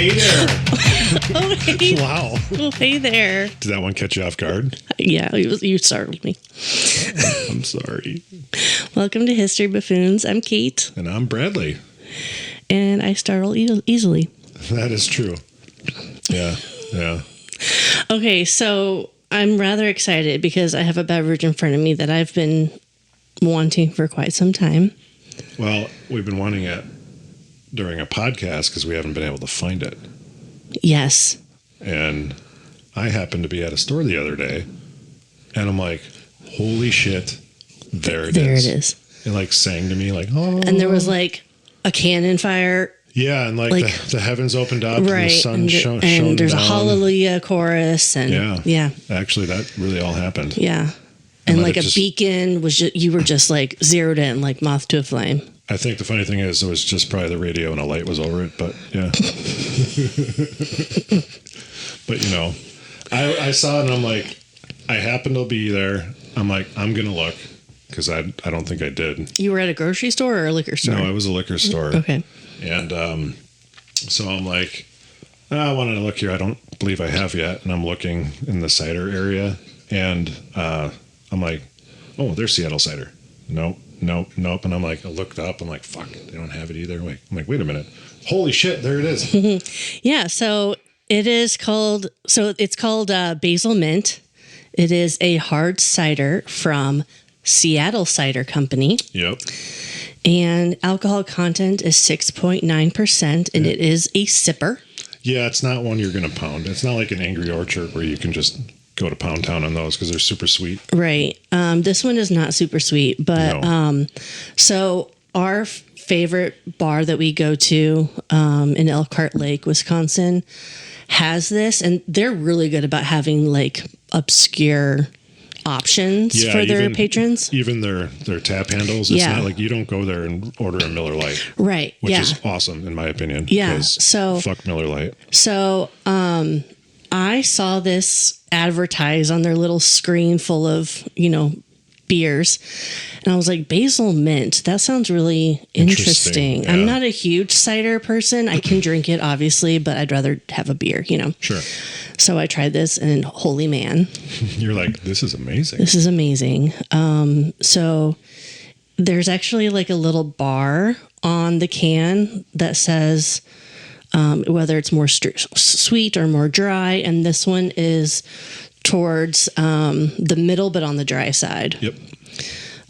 Hey there. Oh, hey. Wow. Oh, hey there. Did that one catch you off guard? Yeah, you startled me. I'm sorry. Welcome to History Buffoons. I'm Kate. And I'm Bradley. And I startle easily. That is true. Yeah. Okay, so I'm rather excited because I have a beverage in front of me that I've been wanting for quite some time. Well, we've been wanting it during a podcast because we haven't been able to find it. Yes. And I happened to be at a store the other day, and I'm like, holy shit, there it is. It like sang to me like, oh. And there was like a cannon fire. Yeah, and like the heavens opened up, right, and the sun shone and there's down. a hallelujah chorus, and yeah. Actually, that really all happened. Yeah, and like a beacon was you were just like zeroed in, like moth to a flame. I think the funny thing is, it was just probably the radio and a light was over it, but yeah. But you know, I saw it and I'm like, I happened to be there. I'm like, I'm gonna look because I don't think I did. You were at a grocery store or a liquor store? No, it was a liquor store. Okay. And so I'm like, I wanted to look here. I don't believe I have yet. And I'm looking in the cider area. And I'm like, oh, there's Seattle cider. Nope. And I'm like, I looked up. I'm like, fuck, they don't have it either. I'm like, wait a minute. Holy shit, there it is. Yeah, so it's called Basil Mint. It is a hard cider from Seattle Cider Company. Yep. And alcohol content is 6.9%, and it is a sipper. Yeah, it's not one you're going to pound. It's not like an Angry Orchard where you can just go to Pound Town on those because they're super sweet. Right. This one is not super sweet, but no. So our favorite bar that we go to in Elkhart Lake, Wisconsin, has this, and they're really good about having like obscure options for their patrons. Even their tap handles. It's not like you don't go there and order a Miller Lite. Right. Which is awesome in my opinion. Yeah. So fuck Miller Lite. So I saw this advertised on their little screen full of, beers. And I was like, Basil Mint, that sounds really interesting. Yeah. I'm not a huge cider person. I can drink it, obviously, but I'd rather have a beer, Sure. So I tried this, and holy man. You're like, this is amazing. This is amazing. So there's actually like a little bar on the can that says whether it's more sweet or more dry. And this one is towards the middle, but on the dry side. Yep.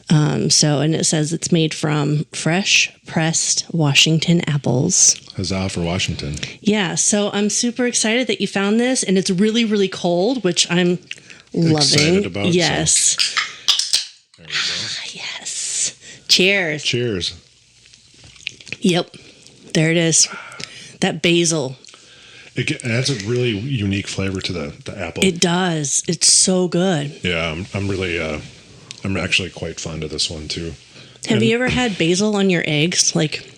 And it says it's made from fresh pressed Washington apples. Huzzah for Washington. Yeah. So I'm super excited that you found this, and it's really, really cold, which I'm loving. Excited about. Yes. So. There we go. Yes. Cheers. Cheers. Yep. There it is. That basil. It adds a really unique flavor to the apple. It does. It's so good. Yeah, I'm really, I'm actually quite fond of this one too. Have you ever had basil on your eggs, like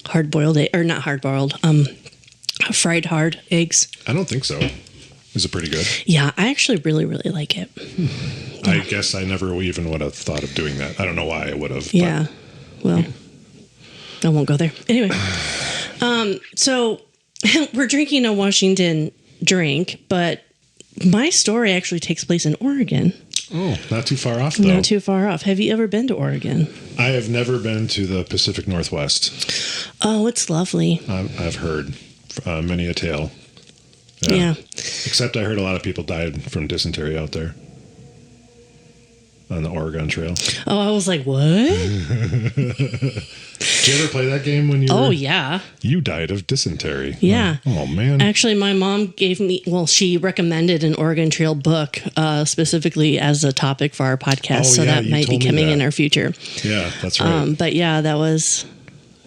hard-boiled or not hard-boiled, fried hard eggs? I don't think so. Is it pretty good? Yeah, I actually really, really like it. I guess I never even would have thought of doing that. I don't know why I would have. Yeah. Well, I won't go there. Anyway, so we're drinking a Washington drink, but my story actually takes place in Oregon. Oh, not too far off, though. Not too far off. Have you ever been to Oregon? I have never been to the Pacific Northwest. Oh, it's lovely. I've heard many a tale. Yeah. Except I heard a lot of people died from dysentery out there on the Oregon Trail. Oh, I was like, what? Did you ever play that game when you were? Oh, yeah. You died of dysentery. Yeah. Oh, man. Actually, my mom she recommended an Oregon Trail book specifically as a topic for our podcast. So that might be coming in our future. Yeah, that's right. But yeah, that was,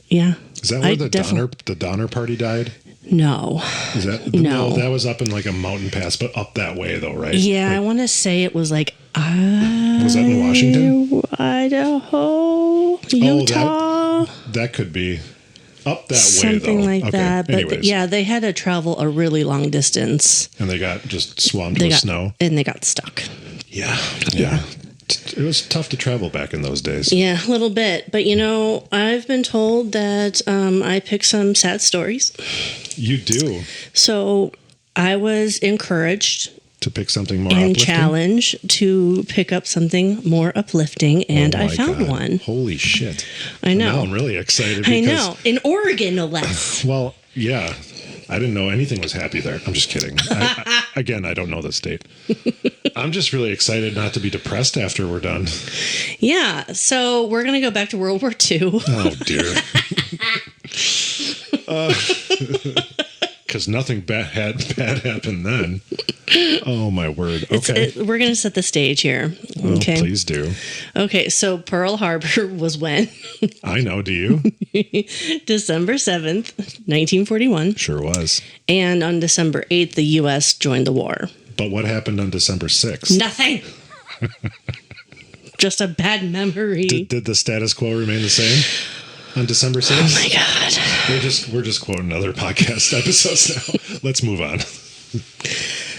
yeah. Is that where the Donner Party died? No. Is that no? That was up in like a mountain pass, but up that way though, right? Yeah, I want to say it was like was that in Washington? Idaho, Utah. That could be up that something way though. Like that. But anyways. yeah, they had to travel a really long distance, and they got just swamped with snow, and they got stuck. Yeah. It was tough to travel back in those days. Yeah, a little bit. But, I've been told that I pick some sad stories. You do. So I was encouraged To pick something more and uplifting? challenged to pick up something more uplifting, and Oh I my found God. one. Holy shit. I know. Now I'm really excited. I know. In Oregon, no less. Well, yeah. I didn't know anything was happy there. I'm just kidding. Again, I don't know the state. I'm just really excited not to be depressed after we're done. Yeah. So we're going to go back to World War II. Oh, dear. Because nothing bad happened then. Oh, my word. Okay. We're going to set the stage here. Well, Okay. please do. Okay. So Pearl Harbor was when? I know. Do you? December 7th, 1941. Sure was. And on December 8th, the U.S. joined the war. But what happened on December 6th? Nothing. Just a bad memory. Did the status quo remain the same on December 6th? Oh my God. We're just quoting other podcast episodes now. Let's move on.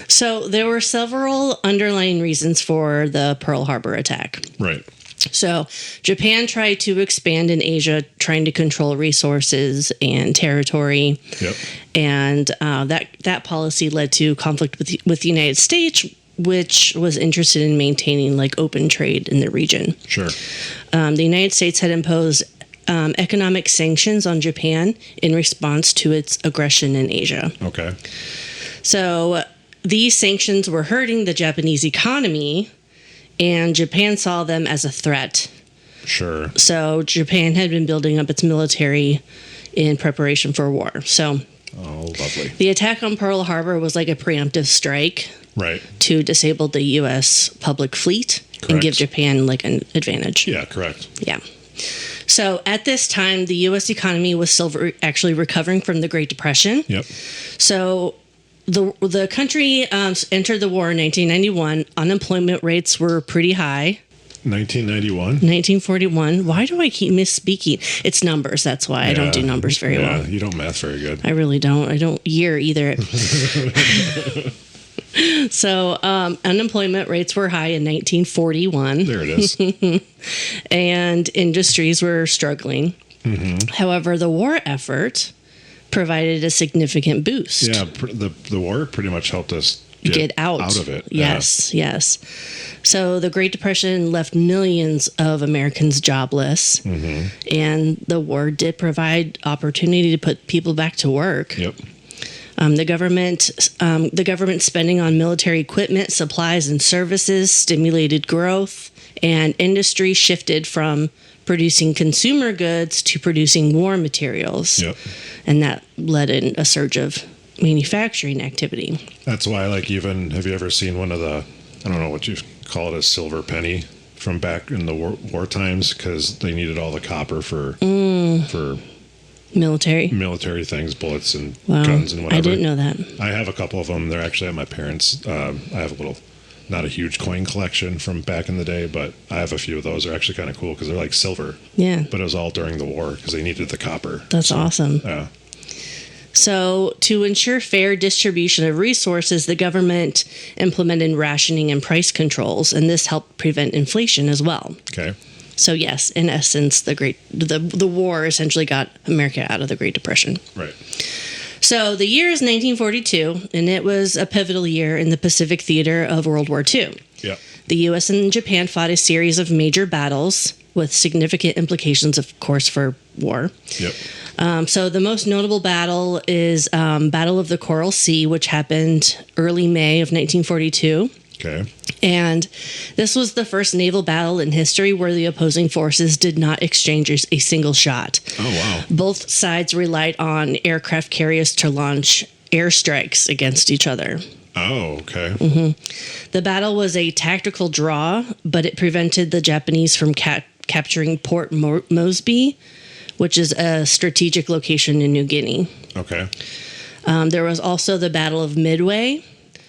So there were several underlying reasons for the Pearl Harbor attack. Right. So Japan tried to expand in Asia, trying to control resources and territory. Yep. And that policy led to conflict with the United States, which was interested in maintaining like open trade in the region. Sure. The United States had imposed economic sanctions on Japan in response to its aggression in Asia. Okay. So these sanctions were hurting the Japanese economy, and Japan saw them as a threat. Sure. So Japan had been building up its military in preparation for war. So Oh, lovely. the attack on Pearl Harbor was like a preemptive strike Right. to disable the U.S. public fleet and Correct. give Japan like an advantage. Yeah, correct. Yeah. So at this time, the U.S. economy was still actually recovering from the Great Depression. Yep. So the country entered the war in 1991. Unemployment rates were pretty high. 1991. 1941. Why do I keep misspeaking? It's numbers. That's why I don't do numbers very well. You don't math very good. I really don't. I don't year either. So unemployment rates were high in 1941. There it is. And industries were struggling. Mm-hmm. However, the war effort provided a significant boost. Yeah, the war pretty much helped us get out of it. Yes, yes. So the Great Depression left millions of Americans jobless, and the war did provide opportunity to put people back to work. Yep. The government spending on military equipment, supplies, and services stimulated growth, and industry shifted from producing consumer goods to producing war materials. Yep. And that led in a surge of manufacturing activity. That's why, like, even have you ever seen one of the, I don't know what you call it, a silver penny from back in the war times, because they needed all the copper for military things, bullets and guns and whatever. I didn't know that. I have a couple of them. They're actually at my parents'. I have a little, not a huge coin collection from back in the day, but I have a few of those. They're actually kind of cool because they're like silver. Yeah. But it was all during the war because they needed the copper. That's awesome. Yeah. So, to ensure fair distribution of resources, the government implemented rationing and price controls, and this helped prevent inflation as well. Okay. So, yes, in essence, the war essentially got America out of the Great Depression. Right. So, the year is 1942, and it was a pivotal year in the Pacific theater of World War II. Yeah. The U.S. and Japan fought a series of major battles with significant implications, of course, for war. Yep. So the most notable battle is Battle of the Coral Sea, which happened early May of 1942. Okay. And this was the first naval battle in history where the opposing forces did not exchange a single shot. Oh, wow. Both sides relied on aircraft carriers to launch airstrikes against each other. Oh, okay. Mm-hmm. The battle was a tactical draw, but it prevented the Japanese from capturing Port Moresby, which is a strategic location in New Guinea. Okay. There was also the Battle of Midway,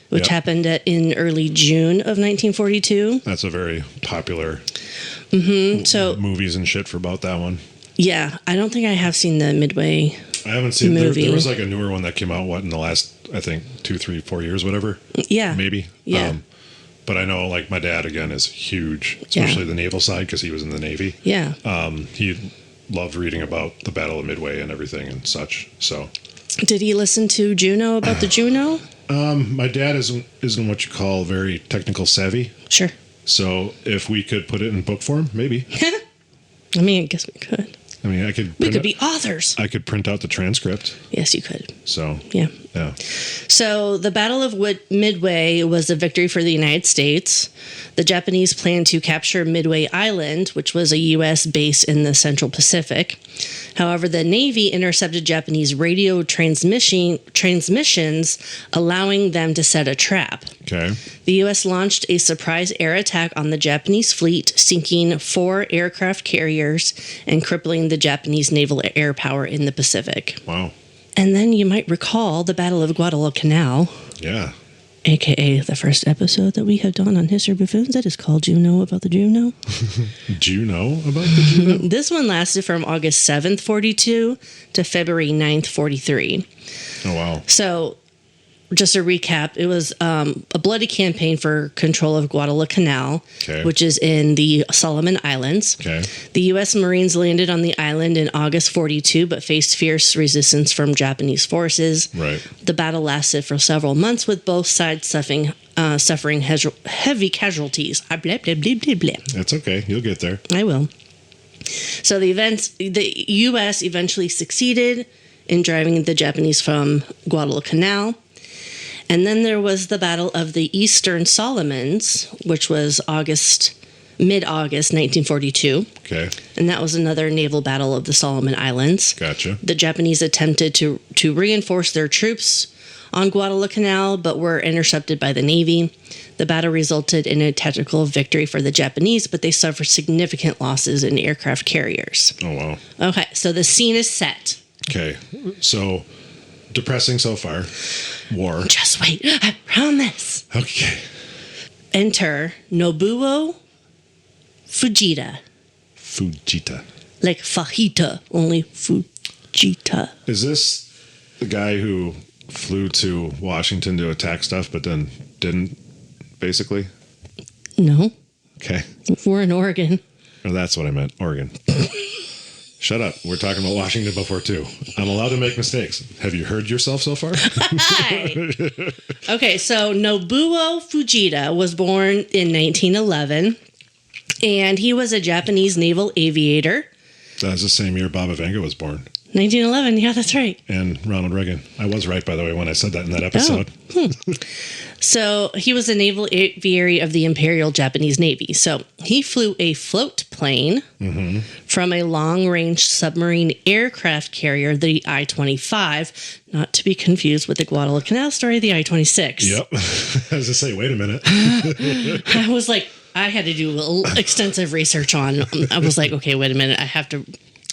which happened in early June of 1942. That's a very popular So movies and shit for about that one. Yeah, I don't think I have seen the Midway. I haven't seen movie. There was like a newer one that came out, in the last, I think, 2, 3, 4 years, whatever. Yeah. Maybe. Yeah. But I know, like, my dad, again, is huge, especially the naval side, because he was in the Navy. Yeah. He loved reading about the Battle of Midway and everything and such. So, did he listen to Juno about the Juno? my dad isn't what you call very technical savvy. Sure. So if we could put it in book form, maybe. I mean, I guess we could. I mean, I could. We could be authors. I could print out the transcript. Yes, you could. So yeah. So the Battle of Midway was a victory for the United States. The Japanese planned to capture Midway Island, which was a U.S. base in the Central Pacific. However, the Navy intercepted Japanese radio transmissions, allowing them to set a trap. Okay. The U.S. launched a surprise air attack on the Japanese fleet, sinking 4 aircraft carriers and crippling the Japanese naval air power in the Pacific. Wow. And then you might recall the Battle of Guadalcanal. Yeah. AKA the first episode that we have done on History Buffoons that is called Juno about the Juno. Juno about the Juno? This one lasted from August 7th, 42 to February 9th, 43. Oh, wow. So just a recap, it was a bloody campaign for control of Guadalcanal, which is in the Solomon Islands. Okay. The U.S. Marines landed on the island in August 42, but faced fierce resistance from Japanese forces. Right. The battle lasted for several months, with both sides suffering heavy casualties. Blah, blah, blah, blah, blah. That's okay. You'll get there. I will. So the U.S. eventually succeeded in driving the Japanese from Guadalcanal. And then there was the Battle of the Eastern Solomons, which was mid-August 1942. Okay. And that was another naval battle of the Solomon Islands. Gotcha. The Japanese attempted to reinforce their troops on Guadalcanal, but were intercepted by the Navy. The battle resulted in a tactical victory for the Japanese, but they suffered significant losses in aircraft carriers. Oh, wow. Okay, so the scene is set. Okay. So, depressing so far. War. Just wait, I promise. Okay. Enter Nobuo Fujita. Fujita. Like fajita, only Fujita. Is this the guy who flew to Washington to attack stuff, but then didn't, basically? No. Okay. We're in Oregon. Oh, that's what I meant. Oregon. Shut up. We're talking about Washington before, too. I'm allowed to make mistakes. Have you heard yourself so far? Okay, so Nobuo Fujita was born in 1911, and he was a Japanese naval aviator. That was the same year Bob Ivanka was born. 1911, yeah, that's right. And Ronald Reagan. I was right, by the way, when I said that in that episode. Oh. So he was a naval aviary of the Imperial Japanese Navy. So he flew a float plane from a long-range submarine aircraft carrier, the I-25, not to be confused with the Guadalcanal story, the I-26. Yep. I was to say, wait a minute. I was like, I had to do extensive research on. I was like, okay, wait a minute. I have to.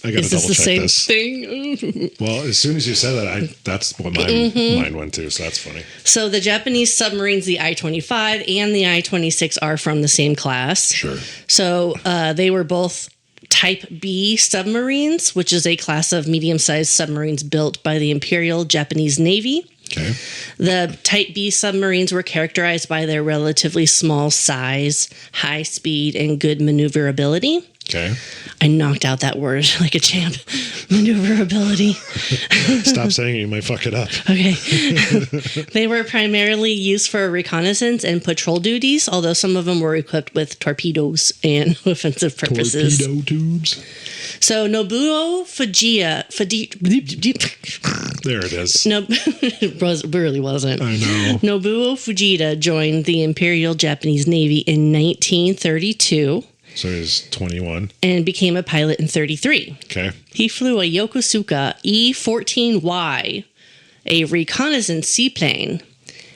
I got to double check this. Thing? Well, as soon as you said that, that's what my mind went to. So that's funny. So the Japanese submarines, the I-25 and the I-26, are from the same class. Sure. So they were both Type B submarines, which is a class of medium-sized submarines built by the Imperial Japanese Navy. Okay. The Type B submarines were characterized by their relatively small size, high speed, and good maneuverability. Okay. I knocked out that word like a champ. Maneuverability. Stop saying it, you might fuck it up. Okay. They were primarily used for reconnaissance and patrol duties, although some of them were equipped with torpedoes and offensive purposes. Torpedo tubes. So Nobuo Fujita. There it is. No, it really wasn't. I know. Nobuo Fujita joined the Imperial Japanese Navy in 1932. So he was 21. And became a pilot in 33. Okay. He flew a Yokosuka E-14Y, a reconnaissance seaplane.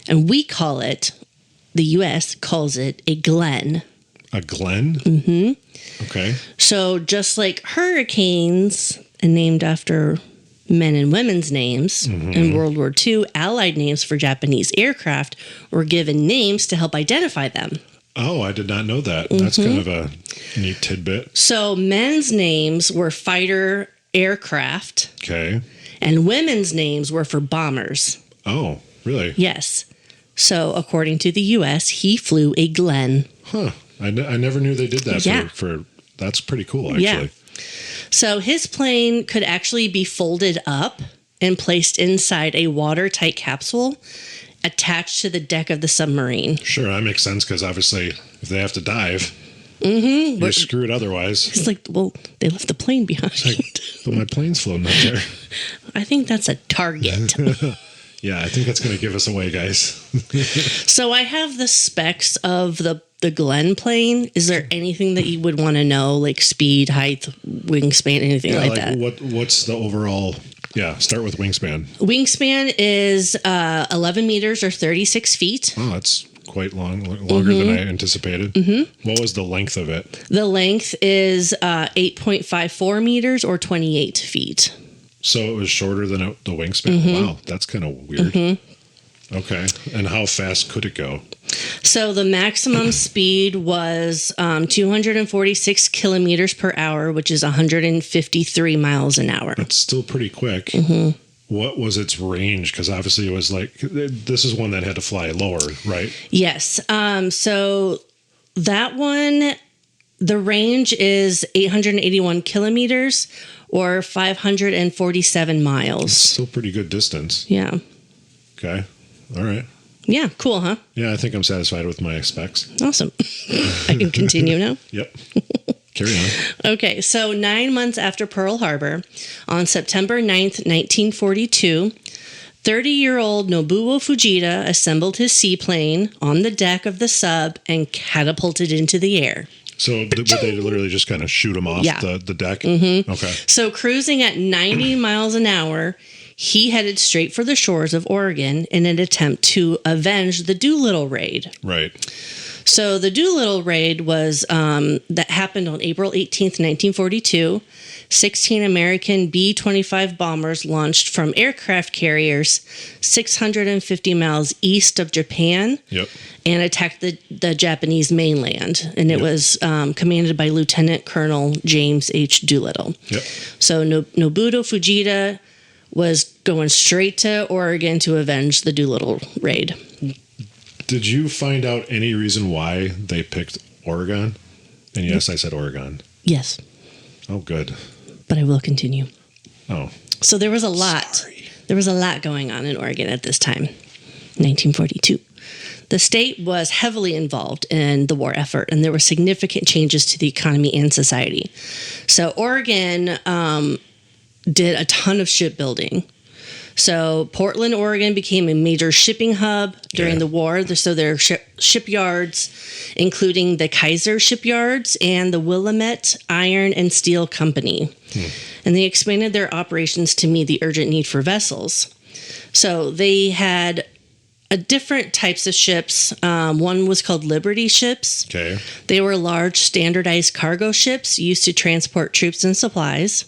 And we call it, the U.S. calls it a Glen. A Glen? Mm-hmm. Okay. So just like hurricanes, and named after men and women's names, in World War II, Allied names for Japanese aircraft were given names to help identify them. Oh, I did not know that. That's kind of a neat tidbit. So men's names were fighter aircraft. Okay. And women's names were for bombers. Oh, really? Yes. So, according to the U.S., he flew a Glen. Huh. I never knew they did that Yeah. for that's pretty cool, actually. Yeah. So, his plane could actually be folded up and placed inside a watertight capsule attached to the deck of the submarine. Sure, that makes sense because obviously if they have to dive, you're screwed otherwise. It's like, well, they left the plane behind. But my plane's floating up there. I think that's a target. Yeah, I think that's going to give us away, guys. So I have the specs of the Glen plane. Is there anything that you would want to know, like speed, height, wingspan, anything like that? What's the overall... Yeah, start with wingspan. Wingspan is 11 meters or 36 feet. Oh, that's quite longer than I anticipated. Mm-hmm. What was the length of it? The length is 8.54 meters or 28 feet. So it was shorter than the wingspan? Mm-hmm. Wow, that's kind of weird. Mm-hmm. Okay. And how fast could it go? So the maximum speed was 246 kilometers per hour, which is 153 miles an hour. That's still pretty quick. Mm-hmm. What was its range? Because obviously it was like, this is one that had to fly lower, right? Yes. So that one, the range is 881 kilometers or 547 miles. It's still pretty good distance. Yeah. Okay. All right. Yeah. Cool, huh? Yeah, I think I'm satisfied with my specs. Awesome. I can continue now. Yep. Carry on. Okay. So 9 months after Pearl Harbor, on September 9th, 1942, 30-year-old Nobuo Fujita assembled his seaplane on the deck of the sub and catapulted into the air. So would they literally just kind of shoot him off the deck? Mm-hmm. Okay. So cruising at 90 miles an hour, he headed straight for the shores of Oregon in an attempt to avenge the Doolittle raid. Right. So the Doolittle raid was that happened on April 18th, 1942. 16 American B-25 bombers launched from aircraft carriers 650 miles east of Japan and attacked the Japanese mainland. And it was commanded by Lieutenant Colonel James H. Doolittle. Yep. So Nobuo Fujita was going straight to Oregon to avenge the Doolittle raid. Did you find out any reason why they picked Oregon? And yes, I said Oregon. Yes. Oh, good. But I will continue. Oh. So there was a lot. Sorry. There was a lot going on in Oregon at this time, 1942. The state was heavily involved in the war effort, and there were significant changes to the economy and society. So Oregon did a ton of shipbuilding. So Portland, Oregon became a major shipping hub during the war. So there are shipyards, including the Kaiser Shipyards and the Willamette Iron and Steel Company. And they expanded their operations to meet the urgent need for vessels. So they had different types of ships. One was called Liberty ships. Okay. They were large standardized cargo ships used to transport troops and supplies.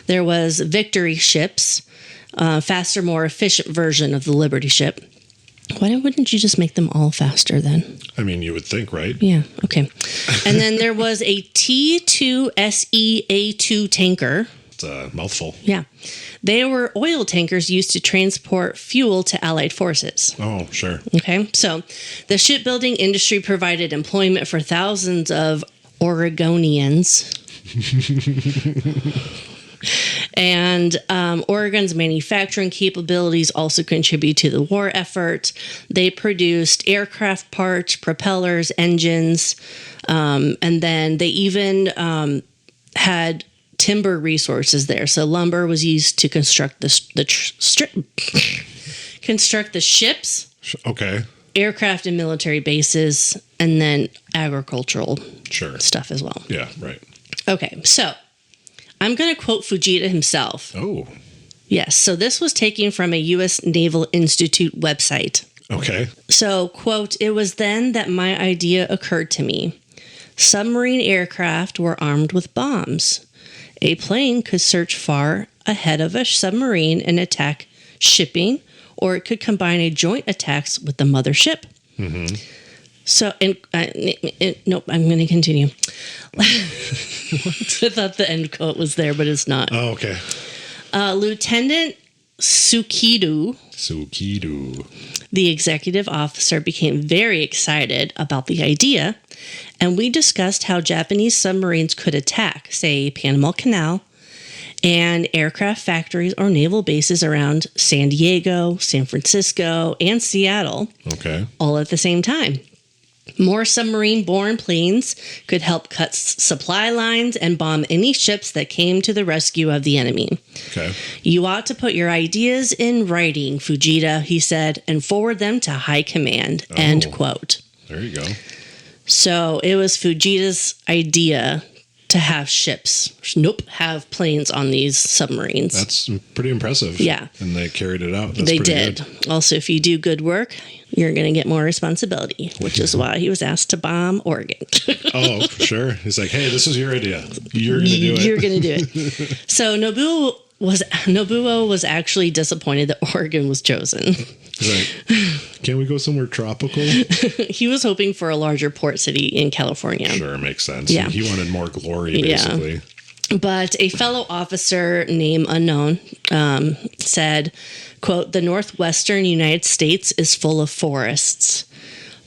There was Victory ships, faster, more efficient version of the Liberty ship. Why wouldn't you just make them all faster then? I mean, you would think, right? Yeah, okay. And then there was a T2SEA2 tanker. It's a mouthful. Yeah. They were oil tankers used to transport fuel to Allied forces. Oh, sure. Okay, so the shipbuilding industry provided employment for thousands of Oregonians. And Oregon's manufacturing capabilities also contribute to the war effort. They produced aircraft parts, propellers, engines, and then they even had timber resources there. So lumber was used to construct the ships. Okay. Aircraft and military bases, and then agricultural stuff as well. Yeah, right. Okay, so I'm going to quote Fujita himself. Oh. Yes, so this was taken from a U.S. Naval Institute website. Okay. So, quote, "It was then that my idea occurred to me. Submarine aircraft were armed with bombs. A plane could search far ahead of a submarine and attack shipping, or it could combine a joint attacks with the mother ship." Mm-hmm. So, nope, I'm going to continue. I thought the end quote was there, but it's not. Oh, okay. Lieutenant Tsukido Sukido. The executive officer became very excited about the idea, and we discussed how Japanese submarines could attack, say, Panama Canal and aircraft factories or naval bases around San Diego, San Francisco, and Seattle, all at the same time. More submarine-borne planes could help cut supply lines and bomb any ships that came to the rescue of the enemy. You ought to put your ideas in writing, Fujita, he said, and forward them to high command. End quote. There you go. So it was Fujita's idea to have have planes on these submarines. That's pretty impressive. Yeah. And they carried it out. That's they pretty did. Good. Also, if you do good work, you're going to get more responsibility, which is why he was asked to bomb Oregon. Oh, sure. He's like, hey, this is your idea. You're going to do it. You're going to do it. So Nobuo was actually disappointed that Oregon was chosen. He's like, can't we go somewhere tropical? He was hoping for a larger port city in California. Sure, makes sense. Yeah. He wanted more glory, basically. Yeah. But a fellow officer, name unknown, said, quote, "The northwestern United States is full of forests.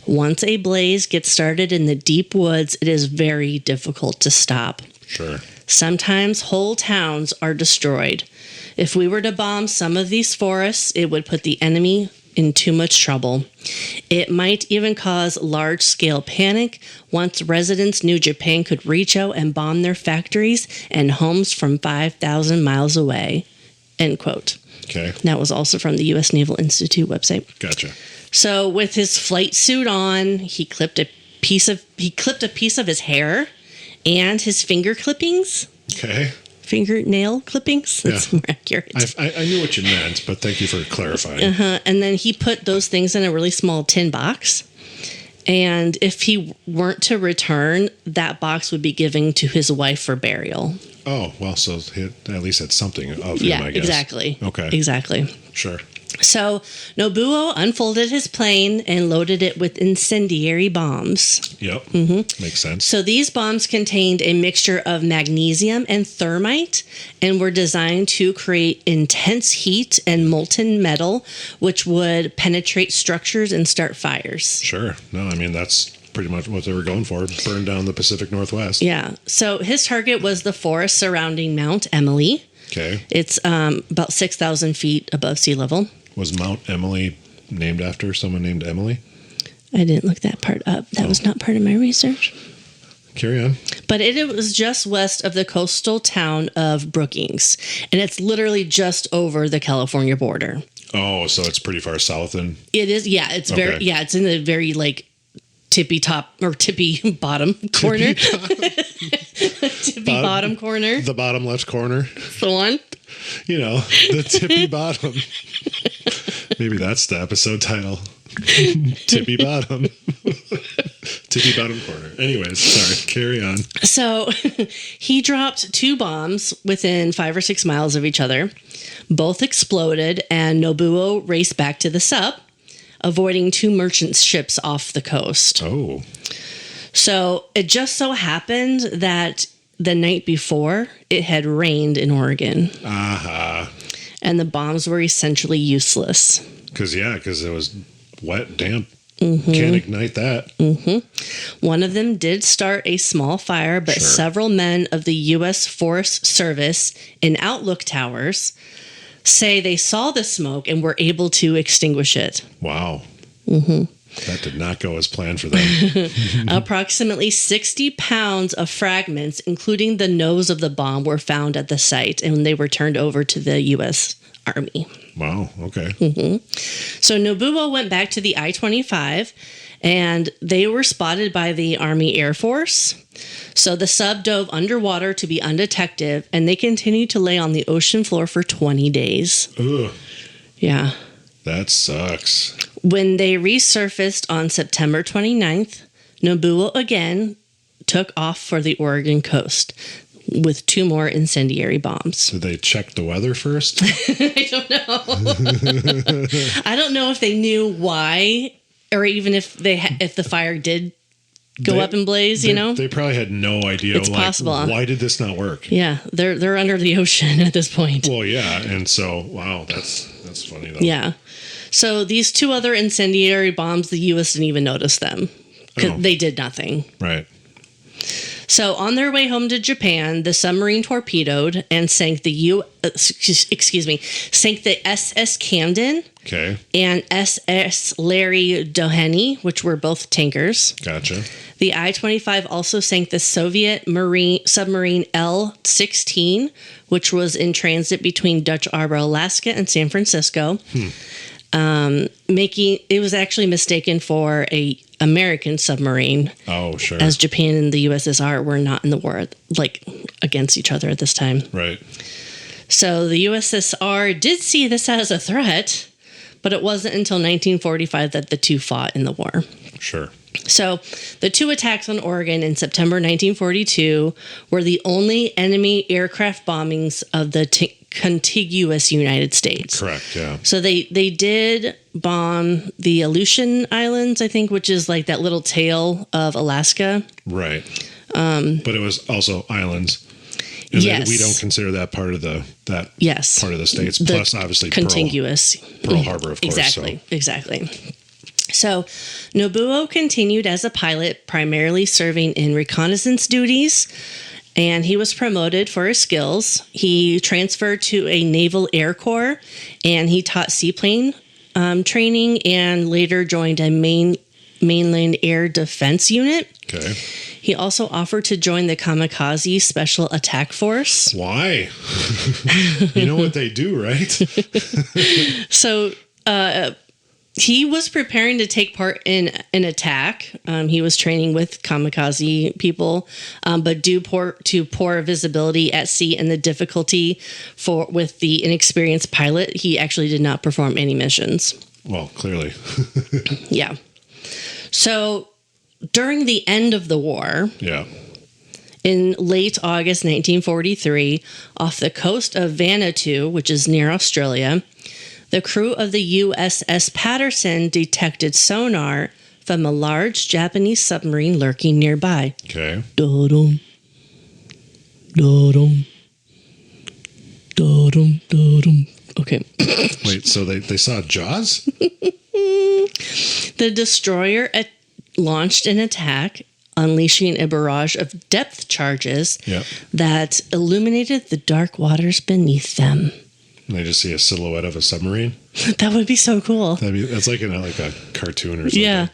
Once a blaze gets started in the deep woods, it is very difficult to stop. Sure. Sometimes whole towns are destroyed. If we were to bomb some of these forests, it would put the enemy in too much trouble. It might even cause large-scale panic once residents knew Japan could reach out and bomb their factories and homes from 5,000 miles away." End quote. Okay. That was also from the U.S. Naval Institute website. Gotcha. So with his flight suit on, he clipped a piece of his hair and his finger clippings. Okay. Fingernail clippings. That's more accurate. I knew what you meant, but thank you for clarifying. And then he put those things in a really small tin box. And if he weren't to return, that box would be given to his wife for burial. Oh, well, so he at least had something of him, I guess. Exactly. Okay. Exactly. Sure. So Nobuo unfolded his plane and loaded it with incendiary bombs. Yep. Mm-hmm. Makes sense. So these bombs contained a mixture of magnesium and thermite and were designed to create intense heat and molten metal, which would penetrate structures and start fires. Sure. No, I mean, that's pretty much what they were going for. Burn down the Pacific Northwest. Yeah. So his target was the forest surrounding Mount Emily. Okay. It's about 6,000 feet above sea level. Was Mount Emily named after someone named Emily? I didn't look that part up. That was not part of my research. Carry on. But it was just west of the coastal town of Brookings, and it's literally just over the California border. Oh, so it's pretty far south then? It is, yeah. It's very, yeah. It's in the very tippy top or tippy bottom corner. Tippy bottom corner. The bottom left corner. The one. You know, the tippy bottom. Maybe that's the episode title. Tippy bottom. Tippy bottom corner. Anyways, sorry, carry on. So he dropped 2 bombs within 5 or 6 miles of each other. Both exploded, and Nobuo raced back to the sub, avoiding 2 merchant ships off the coast. Oh. So it just so happened that the night before, it had rained in Oregon. Aha. And the bombs were essentially useless. Because it was wet, damp. Mm-hmm. Can't ignite that. Mm-hmm. One of them did start a small fire, but several men of the U.S. Forest Service in Outlook Towers say they saw the smoke and were able to extinguish it. Wow. Mm-hmm. That did not go as planned for them. Approximately 60 pounds of fragments, including the nose of the bomb, were found at the site, and they were turned over to the U.S. Army. Wow, okay. Mm-hmm. So Nobuo went back to the I-25, and they were spotted by the Army Air Force. So the sub dove underwater to be undetected, and they continued to lay on the ocean floor for 20 days. Ugh. Yeah. That sucks. When they resurfaced on September 29th, Nobuo again took off for the Oregon coast with 2 more incendiary bombs. Did they check the weather first? I don't know. I don't know if they knew why, or even if the fire did go up in blaze, you know? They probably had no idea. It's possible. Why did this not work? Yeah, they're under the ocean at this point. Well, yeah, and so wow, that's funny though. Yeah. So these two other incendiary bombs, the U.S. didn't even notice them because they did nothing. Right. So on their way home to Japan, the submarine torpedoed and sank the sank the SS Camden. Okay. And SS Larry Doheny, which were both tankers. Gotcha. The I-25 also sank the Soviet submarine L-16, which was in transit between Dutch Harbor, Alaska, and San Francisco. It was actually mistaken for a American submarine. Oh, sure. As Japan and the USSR were not in the war, against each other at this time. Right. So the USSR did see this as a threat, but it wasn't until 1945 that the two fought in the war. Sure. So the two attacks on Oregon in September 1942 were the only enemy aircraft bombings of the contiguous United States. Correct, yeah. So they did bomb the Aleutian Islands, I think, which is like that little tail of Alaska. Right. But it was also islands. And yes. we don't consider that part of the yes. part of the states. Plus, obviously, contiguous. Pearl Harbor, of course. Exactly. So Nobuo continued as a pilot, primarily serving in reconnaissance duties, and he was promoted for his skills. He transferred to a Naval Air Corps, and he taught seaplane training, and later joined a mainland air defense unit. Okay. He also offered to join the Kamikaze Special Attack Force. Why? You know what they do, right? So he was preparing to take part in an attack. He was training with kamikaze people, but due to poor visibility at sea and the difficulty with the inexperienced pilot, he actually did not perform any missions. Well, clearly. Yeah. So during the end of the war, in late August 1943, off the coast of Vanuatu, which is near Australia, the crew of the USS Patterson detected sonar from a large Japanese submarine lurking nearby. Okay. Da-dum, da-dum, da-dum, da-dum. Okay. Wait, so they saw Jaws? The destroyer launched an attack, unleashing a barrage of depth charges that illuminated the dark waters beneath them. And they just see a silhouette of a submarine? That would be so cool. That's like a cartoon or something. Yeah.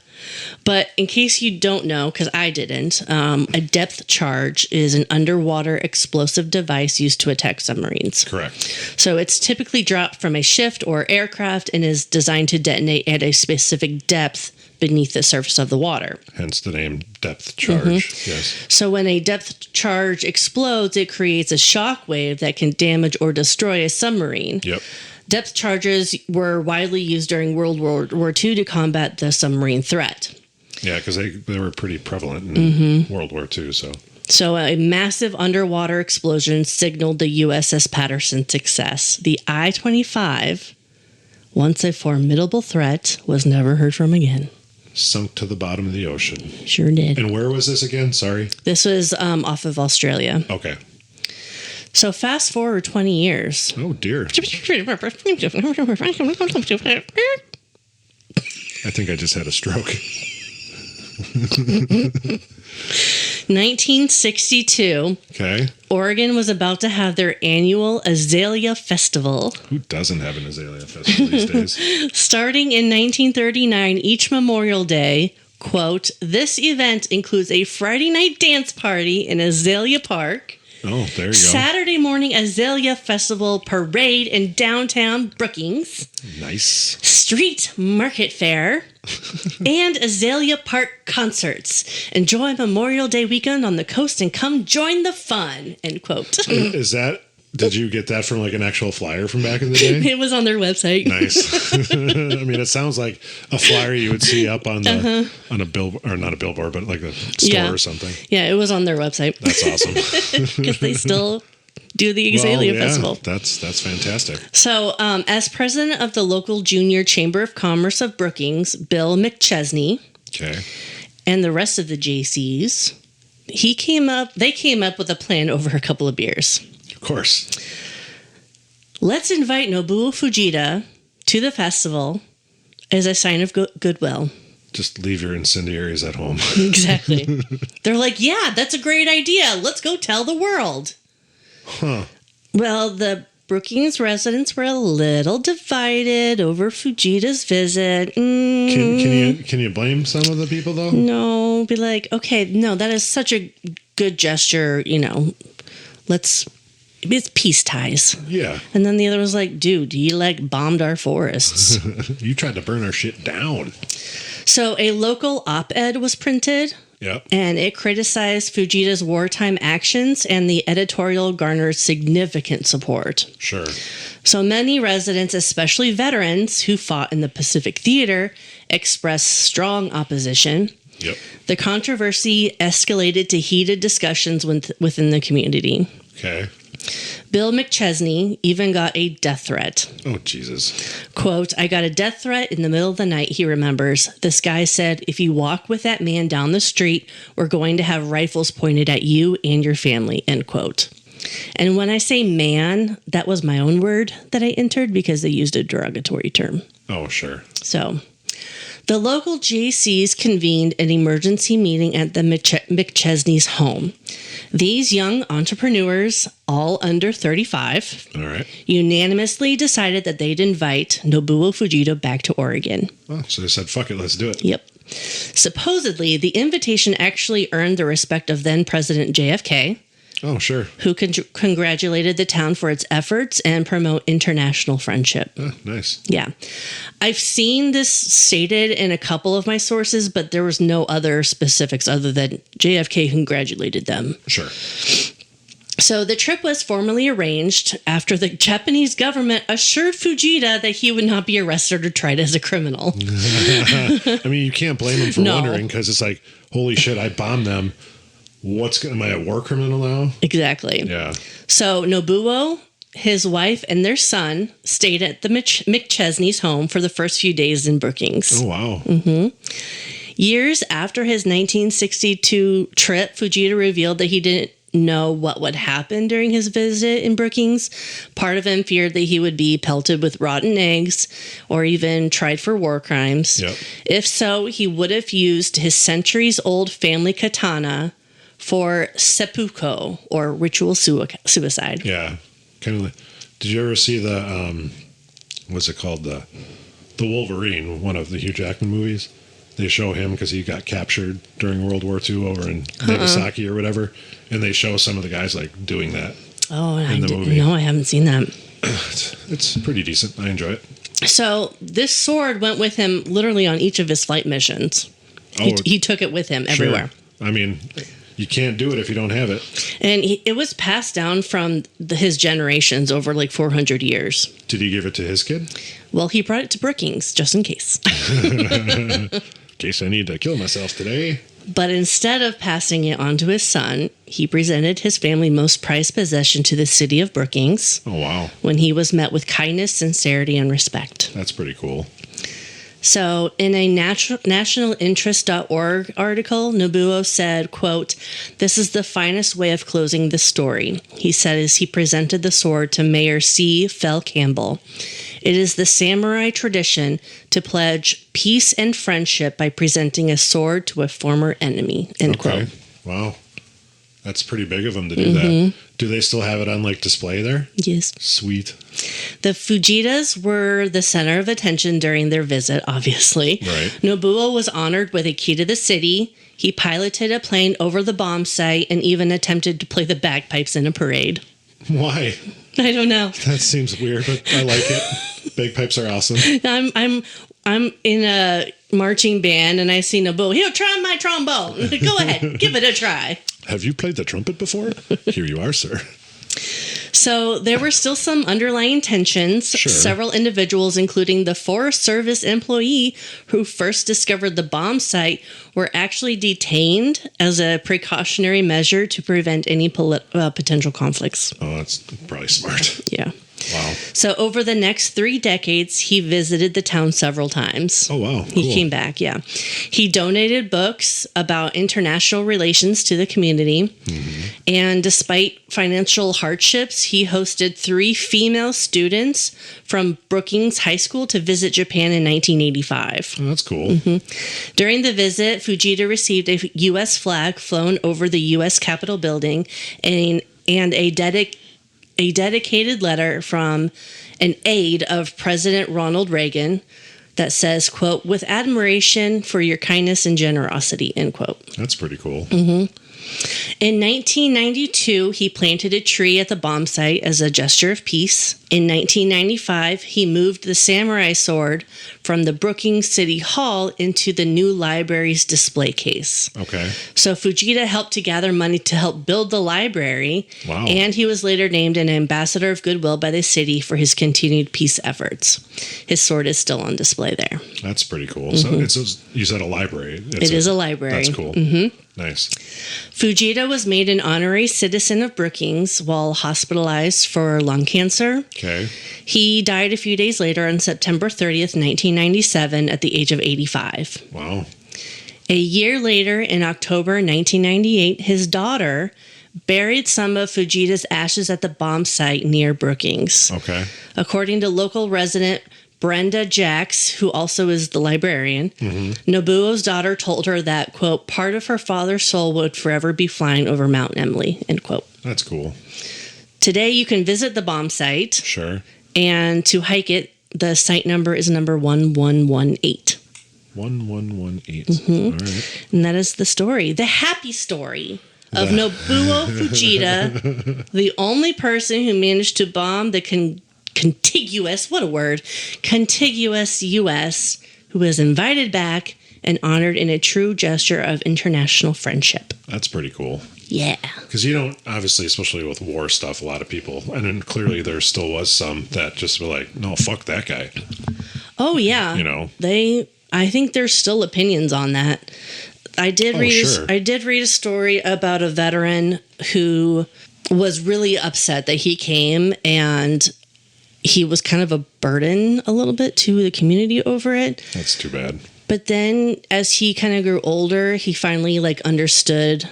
But in case you don't know, because I didn't, a depth charge is an underwater explosive device used to attack submarines. Correct. So it's typically dropped from a ship or aircraft and is designed to detonate at a specific depth beneath the surface of the water. Hence the name depth charge. Yes. So when a depth charge explodes, it creates a shock wave that can damage or destroy a submarine. Yep. Depth charges were widely used during World War II to combat the submarine threat. Yeah, because they were pretty prevalent in World War II. So a massive underwater explosion signaled the USS Patterson's success. The I-25, once a formidable threat, was never heard from again. Sunk to the bottom of the ocean. Sure did. And where was this again? Sorry. This was off of Australia. Okay. So fast forward 20 years. Oh, dear. I think I just had a stroke. 1962. Okay. Oregon was about to have their annual Azalea Festival. Who doesn't have an Azalea Festival these days? Starting in 1939, each Memorial Day, quote, this event includes a Friday night dance party in Azalea Park. Oh, there you go. Saturday morning Azalea Festival parade in downtown Brookings. Nice. Street market fair. And Azalea Park concerts. Enjoy Memorial Day weekend on the coast and come join the fun, end quote. Did you get that from like an actual flyer from back in the day? It was on their website. Nice. I mean, it sounds like a flyer you would see up on on a billboard, or not a billboard, but like a store or something. Yeah, it was on their website. That's awesome. Because they still do the Azalea Festival. That's fantastic. So, as president of the local Junior Chamber of Commerce of Brookings, Bill McChesney, and the rest of the JCs, they came up with a plan over a couple of beers. Of course. Let's invite Nobuo Fujita to the festival as a sign of goodwill. Just leave your incendiaries at home. Exactly. They're like, yeah, that's a great idea. Let's go tell the world. Huh. Well, the Brookings residents were a little divided over Fujita's visit. Can you blame some of the people, though? No, be like, okay, no, that is such a good gesture, it's peace ties. Yeah. And then the other was like, dude, you bombed our forests. You tried to burn our shit down. So a local op-ed was printed. Yep. And it criticized Fujita's wartime actions, and the editorial garnered significant support. Sure. So many residents, especially veterans who fought in the Pacific Theater, expressed strong opposition. Yep. The controversy escalated to heated discussions within the community. Okay. Bill McChesney even got a death threat. Oh, Jesus. Quote, I got a death threat in the middle of the night, he remembers. This guy said, if you walk with that man down the street, we're going to have rifles pointed at you and your family, end quote. And when I say man, that was my own word that I entered because they used a derogatory term. Oh, sure. So the local JCs convened an emergency meeting at the McChesney's home. These young entrepreneurs, all under 35, All right. unanimously decided that they'd invite Nobuo Fujita back to Oregon. Oh, so they said, fuck it, let's do it. Yep. Supposedly, the invitation actually earned the respect of then President JFK, Oh, sure. who congratulated the town for its efforts and promote international friendship. Oh, nice. Yeah. I've seen this stated in a couple of my sources, but there was no other specifics other than JFK congratulated them. Sure. So the trip was formally arranged after the Japanese government assured Fujita that he would not be arrested or tried as a criminal. I mean, you can't blame him for No. wondering, because it's like, holy shit, I bombed them. Am I a war criminal now? Exactly. Yeah. So Nobuo, his wife, and their son stayed at the McChesney's home for the first few days in Brookings. Oh, wow. Years after his 1962 trip, Fujita revealed that he didn't know what would happen during his visit in Brookings. Part of him feared that he would be pelted with rotten eggs or even tried for war crimes. Yep. If so, he would have used his centuries-old family katana for seppuku, or ritual suicide. Yeah. Kind of. Did you ever see the, what's it called? The Wolverine, one of the Hugh Jackman movies? They show him because he got captured during World War II over in Nagasaki or whatever. And they show some of the guys doing that. Oh, in the movie. No, I haven't seen that. It's pretty decent. I enjoy it. So this sword went with him literally on each of his flight missions. Oh, He took it with him everywhere. Sure. I mean, you can't do it if you don't have it. And it was passed down from his generations over 400 years. Did he give it to his kid? Well, he brought it to Brookings just in case. In case I need to kill myself today. But instead of passing it on to his son, he presented his family's most prized possession to the city of Brookings. Oh, wow. When he was met with kindness, sincerity, and respect. That's pretty cool. So in a nationalinterest.org article, Nobuo said, quote, "This is the finest way of closing the story," he said as he presented the sword to Mayor C. Fell Campbell. "It is the samurai tradition to pledge peace and friendship by presenting a sword to a former enemy," end quote. Wow. That's pretty big of them to do that. Do they still have it on display there? Yes. Sweet. The Fujitas were the center of attention during their visit, obviously. Right. Nobuo was honored with a key to the city. He piloted a plane over the bomb site and even attempted to play the bagpipes in a parade. Why? I don't know. That seems weird, but I like it. Bagpipes are awesome. I'm in a marching band and I see Nobuo. Here, try my trombone. Go ahead, give it a try. Have you played the trumpet before? Here you are, sir. So there were still some underlying tensions. Sure. Several individuals, including the Forest Service employee who first discovered the bomb site, were actually detained as a precautionary measure to prevent any potential conflicts. Oh, that's probably smart. Yeah. Wow. So over the next 3 decades, he visited the town several times. Oh, wow. He Cool. came back, yeah. He donated books about international relations to the community. Mm-hmm. And despite financial hardships, he hosted 3 female students from Brookings High School to visit Japan in 1985. Oh, that's cool. Mm-hmm. During the visit, Fujita received a U.S. flag flown over the U.S. Capitol building and a dedicated letter from an aide of President Ronald Reagan that says, quote, "with admiration for your kindness and generosity," end quote. That's pretty cool. Mm-hmm. In 1992, he planted a tree at the bomb site as a gesture of peace. In 1995, he moved the samurai sword from the Brookings City Hall into the new library's display case. Okay. So Fujita helped to gather money to help build the library. Wow. And he was later named an ambassador of goodwill by the city for his continued peace efforts. His sword is still on display there. That's pretty cool. Mm-hmm. So you said a library. It is a library. That's cool. Mm-hmm. Nice. Fujita was made an honorary citizen of Brookings while hospitalized for lung cancer. Okay. He died a few days later on September 30th, 1997, at the age of 85. Wow. A year later, in October 1998, his daughter buried some of Fujita's ashes at the bomb site near Brookings. Okay. According to local resident Brenda Jacks, who also is the librarian, Nobuo's daughter told her that, quote, "part of her father's soul would forever be flying over Mount Emily," end quote. That's cool. Today, you can visit the bomb site. Sure. And to hike it, the site number is number 1118. 1118. Mm-hmm. All right. And that is the story, the happy story of Nobuo Fujita, the only person who managed to bomb the contiguous, what a word, contiguous U.S., who was invited back and honored in a true gesture of international friendship. That's pretty cool. Yeah. Because you don't, obviously, especially with war stuff, a lot of people, and then clearly there still was some that just were like, no, fuck that guy. Oh, yeah. You know? I think there's still opinions on that. I did read a story about a veteran who was really upset that he came and he was kind of a burden a little bit to the community over it. That's too bad. But then as he kind of grew older, he finally understood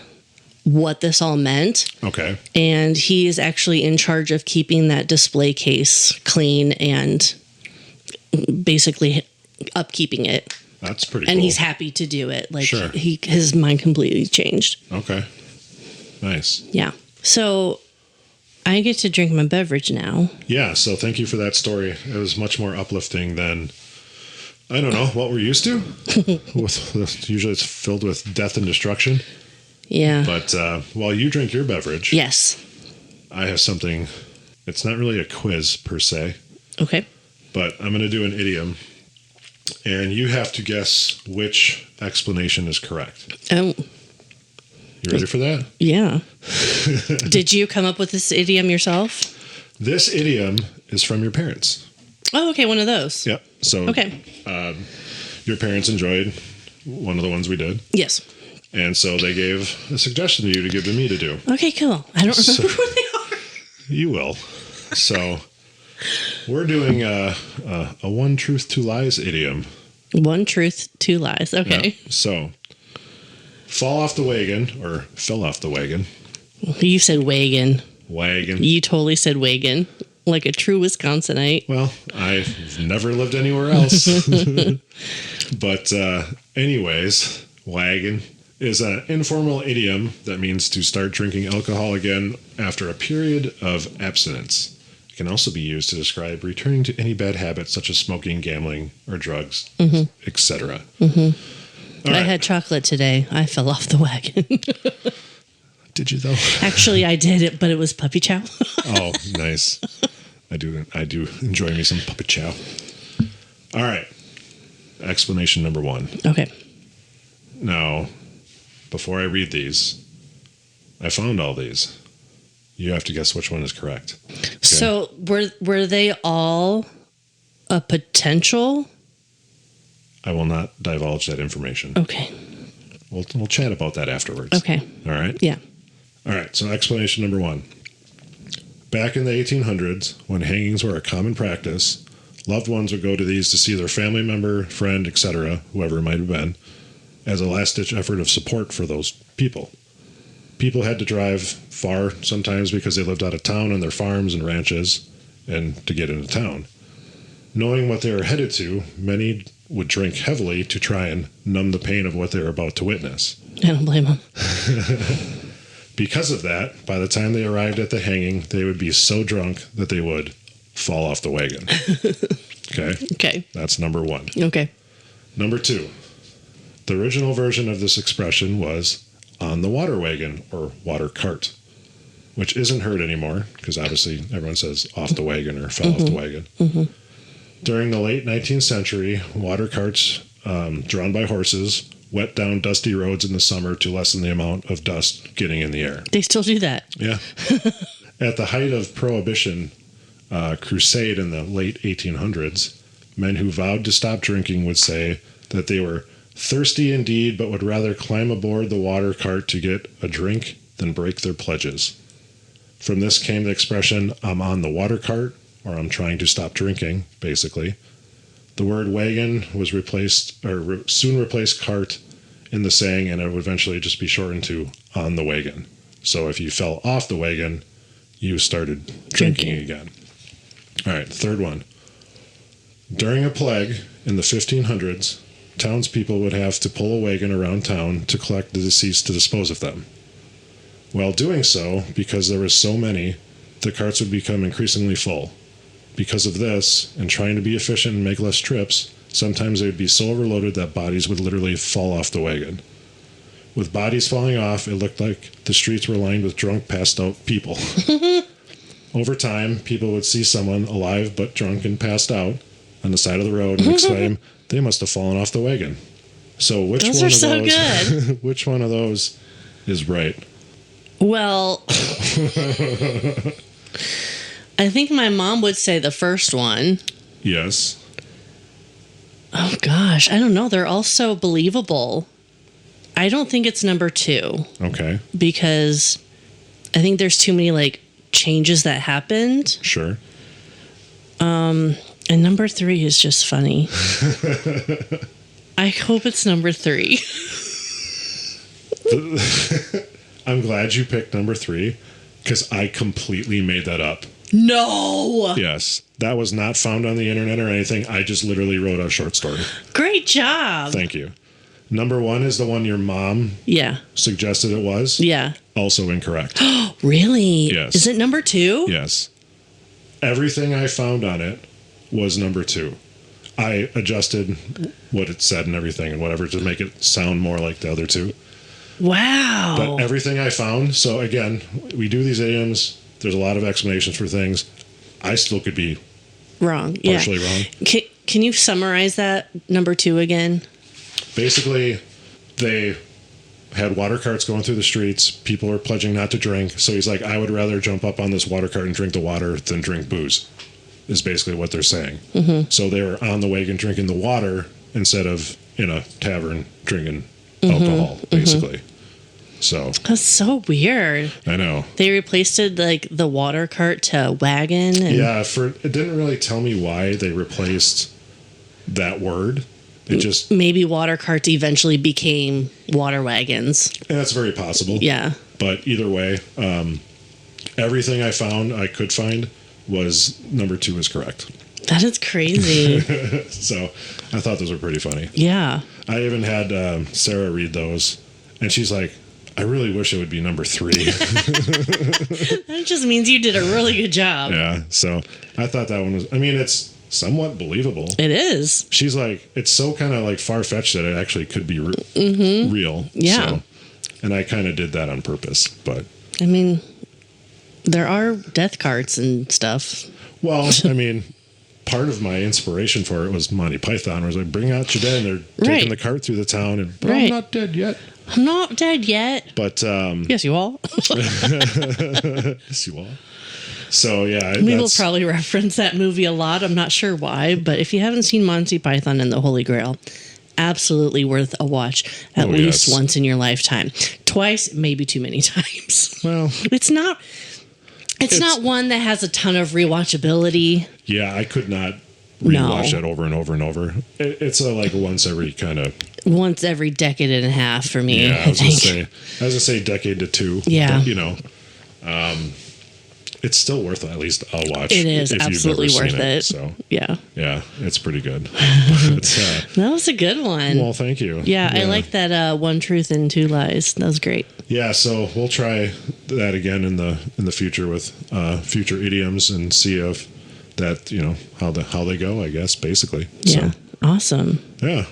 what this all meant. Okay. And he is actually in charge of keeping that display case clean and basically upkeeping it. That's pretty cool. And he's happy to do it. Sure. His mind completely changed. Okay. Nice. Yeah. So I get to drink my beverage now. Yeah, so thank you for that story. It was much more uplifting than, I don't know, what we're used to. Usually it's filled with death and destruction. Yeah. But while you drink your beverage, yes, I have something. It's not really a quiz per se. Okay. But I'm going to do an idiom, and you have to guess which explanation is correct. Oh. You ready for that? Yeah. Did you come up with this idiom yourself? This idiom is from your parents. Oh, okay. One of those. Yep. So, okay. Your parents enjoyed one of the ones we did. Yes. And so they gave a suggestion to you to give to me to do. Okay, cool. I don't remember who they are. You will. So we're doing a one truth, two lies idiom. One truth, two lies. Okay. Yeah. So fall off the wagon or fell off the wagon. You said wagon. Wagon. You totally said wagon. Like a true Wisconsinite. Well, I've never lived anywhere else. But anyways, wagon is an informal idiom that means to start drinking alcohol again after a period of abstinence. It can also be used to describe returning to any bad habits such as smoking, gambling, or drugs, etc. Mm-hmm. I had chocolate today. I fell off the wagon. Did you though? Actually, I did it, but it was puppy chow. Oh, nice. I do enjoy me some puppy chow. All right. Explanation number one. Okay. Now, before I read these, I found all these. You have to guess which one is correct. Okay? So were they all a potential? I will not divulge that information. Okay. We'll chat about that afterwards. Okay. All right? Yeah. All right. So explanation number one. Back in the 1800s, when hangings were a common practice, loved ones would go to these to see their family member, friend, etc., whoever it might have been, as a last-ditch effort of support for those people. People had to drive far sometimes because they lived out of town on their farms and ranches and to get into town. Knowing what they were headed to, many would drink heavily to try and numb the pain of what they were about to witness. I don't blame them. Because of that, by the time they arrived at the hanging, they would be so drunk that they would fall off the wagon. Okay? Okay. That's number one. Okay. Number two, the original version of this expression was on the water wagon or water cart, which isn't heard anymore because obviously everyone says off the wagon or fell off the wagon. Mm-hmm. During the late 19th century, water carts drawn by horses wet down dusty roads in the summer to lessen the amount of dust getting in the air. They still do that. Yeah. At the height of Prohibition crusade in the late 1800s, men who vowed to stop drinking would say that they were thirsty indeed, but would rather climb aboard the water cart to get a drink than break their pledges. From this came the expression, I'm on the water cart, or I'm trying to stop drinking, basically. The word wagon was replaced, or soon replaced cart in the saying, and it would eventually just be shortened to on the wagon. So if you fell off the wagon, you started drinking again. All right, third one. During a plague in the 1500s, townspeople would have to pull a wagon around town to collect the deceased to dispose of them. While doing so, because there were so many, the carts would become increasingly full. Because of this, and trying to be efficient and make less trips, sometimes they would be so overloaded that bodies would literally fall off the wagon. With bodies falling off, it looked like the streets were lined with drunk, passed-out people. Over time, people would see someone alive but drunk and passed out on the side of the road and exclaim, they must have fallen off the wagon. So which Those one are of so those good. which one of those is right? Well, I think my mom would say the first one. Yes. Oh gosh, I don't know. They're all so believable. I don't think it's number two. Okay. Because I think there's too many like changes that happened. Sure. And number three is just funny. I hope it's number three. I'm glad you picked number three because I completely made that up. No. Yes. That was not found on the internet or anything. I just literally wrote a short story. Great job. Thank you. Number one is the one your mom suggested it was. Yeah. Also incorrect. Really? Yes. Is it number two? Yes. Everything I found on it was number two. I adjusted what it said and everything and whatever to make it sound more like the other two. Wow. But everything I found, so again, we do these idioms. There's a lot of explanations for things. I still could be wrong. Partially wrong. Can you summarize that number two again? Basically, they had water carts going through the streets. People were pledging not to drink. So he's like, I would rather jump up on this water cart and drink the water than drink booze, is basically what they're saying. Mm-hmm. So they were on the wagon drinking the water instead of in a tavern drinking alcohol, basically. Mm-hmm. So that's so weird. I know. They replaced it like the water cart to wagon. And yeah, it didn't really tell me why they replaced that word. It just maybe water carts eventually became water wagons. And that's very possible. Yeah. But either way, everything I could find was number two is correct. That is crazy. So I thought those were pretty funny. Yeah. I even had Sarah read those, and she's like, I really wish it would be number three. That just means you did a really good job. Yeah. So I thought that one was, I mean, it's somewhat believable. It is. She's like, it's so kind of like far-fetched that it actually could be real. Yeah. So, and I kind of did that on purpose, but. I mean, there are death carts and stuff. Well, I mean, part of my inspiration for it was Monty Python, where I was like, bring out your dead, and they're taking the cart through the town, and I'm not dead yet. I'm not dead yet. But yes, you are. Yes, you are. So yeah, we will probably reference that movie a lot. I'm not sure why, but if you haven't seen Monty Python and the Holy Grail, absolutely worth a watch at least once in your lifetime. Twice, maybe too many times. Well, it's not. It's not one that has a ton of rewatchability. Yeah, I could not rewatch that over and over and over. It's like once every decade and a half for me. Yeah, I was gonna say decade to two. Yeah, but, you know, it's still worth it. At least I'll watch. It is if absolutely you've never worth seen it. So yeah, it's pretty good. That was a good one. Well, thank you. Yeah, I like that. One truth and two lies. That was great. Yeah, so we'll try that again in the future with future idioms and see if that how they go. I guess basically. Yeah. So, awesome. Yeah.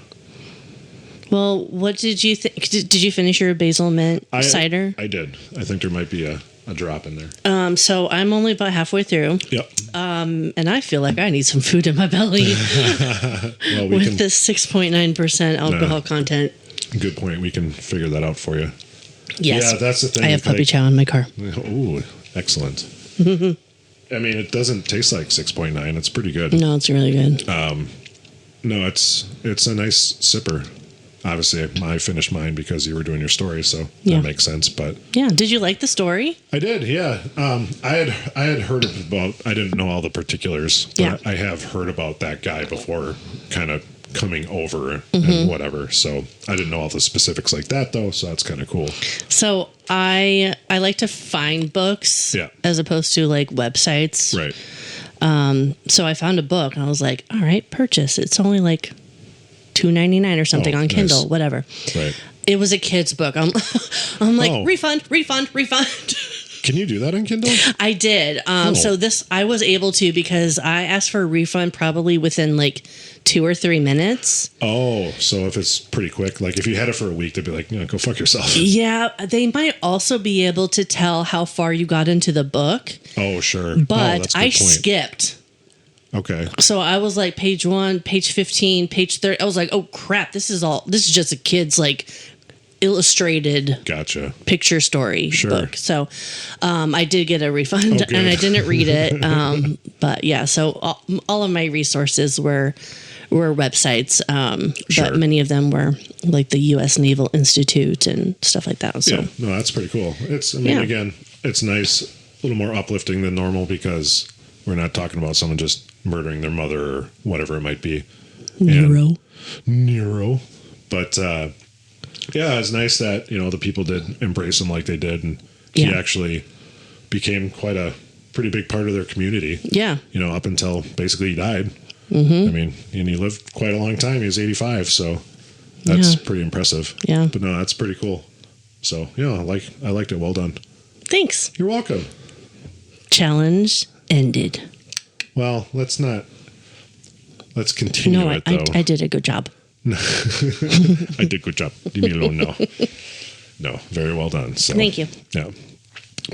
Well, what did you think? Did you finish your Basil Mint cider? I did. I think there might be a drop in there. So I'm only about halfway through. Yep. And I feel like I need some food in my belly with this 6.9% alcohol content. Good point. We can figure that out for you. Yes. Yeah, that's the thing. I have puppy chow in my car. Ooh, excellent. I mean, it doesn't taste like 6.9. It's pretty good. No, it's really good. No, it's a nice sipper. Obviously, I finished mine because you were doing your story, so that makes sense. But yeah, did you like the story? I did. Yeah, I had heard about. I didn't know all the particulars, but I have heard about that guy before, kind of coming over and whatever. So I didn't know all the specifics like that, though. So that's kind of cool. So I like to find books, as opposed to like websites, right? So I found a book and I was like, all right, purchase. It's only like $2.99 or something on Kindle, whatever. Right. It was a kid's book. I'm like, refund. Can you do that on Kindle? I did. So I was able to because I asked for a refund probably within like 2 or 3 minutes. Oh, so if it's pretty quick, like if you had it for a week, they'd be like, go fuck yourself. Yeah, they might also be able to tell how far you got into the book. Oh, sure. But I skipped. Okay. So I was like page 1, page 15, page 30. I was like, oh crap, this is just a kid's like illustrated picture story book. So I did get a refund and I didn't read it. But yeah, so all of my resources were websites, but many of them were like the U.S. Naval Institute and stuff like that. So no, that's pretty cool. Again, it's nice, a little more uplifting than normal because we're not talking about someone just murdering their mother or whatever it might be. Nero. But it's nice that the people did embrace him like they did, and he actually became quite a pretty big part of their community. Yeah. Up until basically he died. I mean, and he lived quite a long time. He was 85, so that's pretty impressive. Yeah. But no, that's pretty cool. So I liked it. Well done. Thanks. You're welcome. Challenge ended. Well, let's continue it, though. I did a good job. I did a good job. Leave me alone now. No, very well done. So, thank you. Yeah.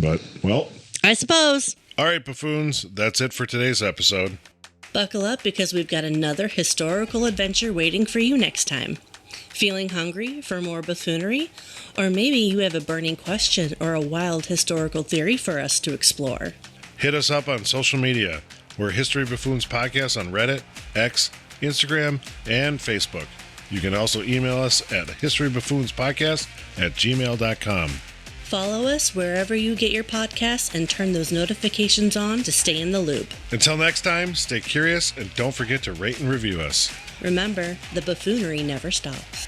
But, well. I suppose. All right, buffoons. That's it for today's episode. Buckle up because we've got another historical adventure waiting for you next time. Feeling hungry for more buffoonery? Or maybe you have a burning question or a wild historical theory for us to explore. Hit us up on social media. We're History Buffoons Podcast on Reddit, X, Instagram, and Facebook. You can also email us at historybuffoonspodcast@gmail.com. Follow us wherever you get your podcasts and turn those notifications on to stay in the loop. Until next time, stay curious and don't forget to rate and review us. Remember, the buffoonery never stops.